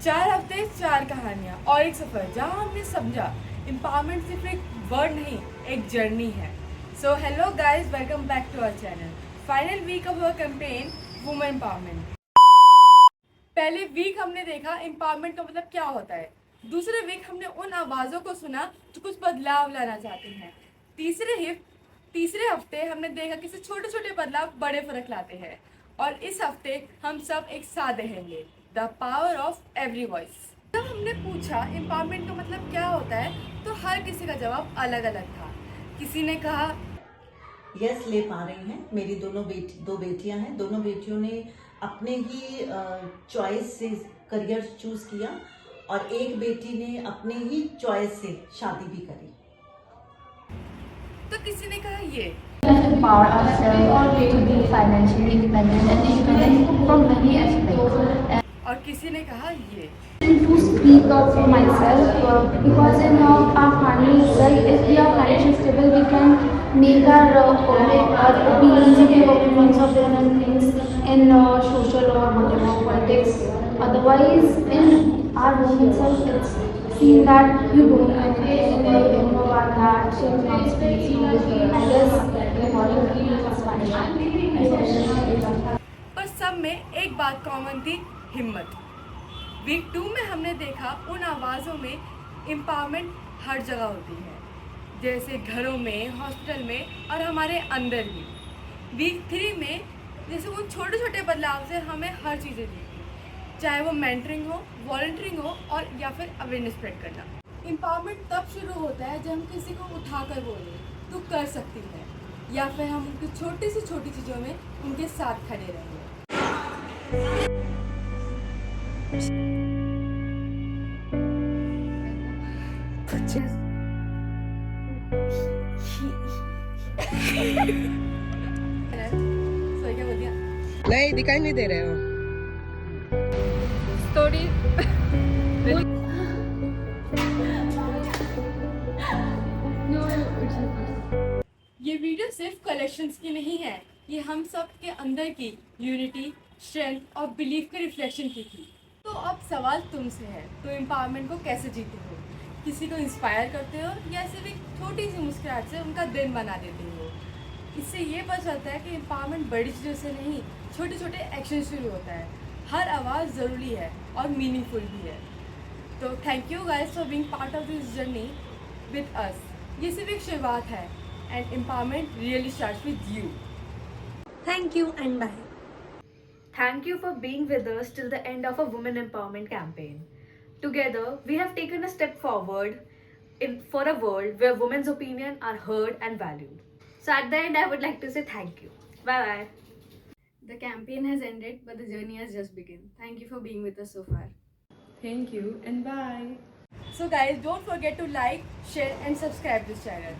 4 हफ्ते 4 कहानियाँ और एक सफ़र जहाँ हमने समझा एम्पावरमेंट सिर्फ एक वर्ड नहीं, एक जर्नी है। So hello guys, welcome back to our channel. Final week of our campaign women empowerment. पहले वीक हमने देखा एम्पावरमेंट का मतलब क्या होता है। दूसरे वीक हमने उन आवाज़ों को सुना जो कुछ बदलाव लाना चाहते हैं। तीसरे हफ्ते हमने देखा कि छोटे छोटे बदलाव बड़े फर्क लाते हैं। और इस हफ्ते हम सब एक साथ रहेंगे, the power of every voice. जब हमने पूछा एम्पावरमेंट का मतलब क्या होता है तो हर किसी का जवाब अलग अलग था। किसी ने कहा यस ले पा रही हैं। मेरी दो बेटियां हैं। दोनों बेटियों ने अपने ही चॉइस से करियर चूज किया और एक बेटी ने अपने ही चॉइस से शादी भी करी। तो किसी ने कहा ये empower ourselves to be financially independent and independent from many aspects. और किसी ने कहा ये And to speak up for myself because in our families, like if we are financially stable, we can make our opinions and give opinions of different things in social or whatever politics. Otherwise, in our home itself, it's seen that you don't know anything, you don't know about that, so you can't speak. So I guess important thing is financial. पर सब में एक बात common थी, हिम्मत। Week 2 में हमने देखा उन आवाज़ों में एम्पावरमेंट हर जगह होती है, जैसे घरों में, हॉस्पिटल में और हमारे अंदर भी। वीक 3 में जैसे उन छोटे छोटे बदलाव से हमें हर चीज़ें दिखी, चाहे वो मेंटरिंग हो, वॉलंटियरिंग हो और या फिर अवेयरनेस स्प्रेड करना। एम्पावरमेंट तब शुरू होता है जब हम किसी को उठाकर बोलें तू कर सकती है, या फिर हम उनकी छोटी से छोटी चीज़ों में उनके साथ खड़े रहेंगे। सही क्या बोल दिया? नहीं, दिखाई नहीं दे रहे हो। स्टोरी ये वीडियो सिर्फ कलेक्शंस की नहीं है, ये हम सब के अंदर की यूनिटी, स्ट्रेंथ और बिलीफ के रिफ्लेक्शन की थी। तो अब सवाल तुमसे है, तो एम्पावरमेंट को कैसे जीते हो? किसी को इंस्पायर करते हो या सिर्फ एक छोटी सी मुस्कुराहट से उनका दिन बना देते हो? इससे ये पता चलता है कि एम्पावरमेंट बड़ी चीज़ों से नहीं, छोटे छोटे एक्शन से भी होता है। हर आवाज़ ज़रूरी है और मीनिंगफुल भी है। तो thank you guys for being part of this journey with us. ये सिर्फ एक शुरुआत है and empowerment really starts with you. Thank you and bye. Thank you for being with us till the end of a women empowerment campaign. Together, we have taken a step forward for a world where women's opinion are heard and valued. So at the end, I would like to say thank you. Bye bye. The campaign has ended, but the journey has just begun. Thank you for being with us so far. Thank you and bye. So guys, don't forget to like, share and subscribe this channel.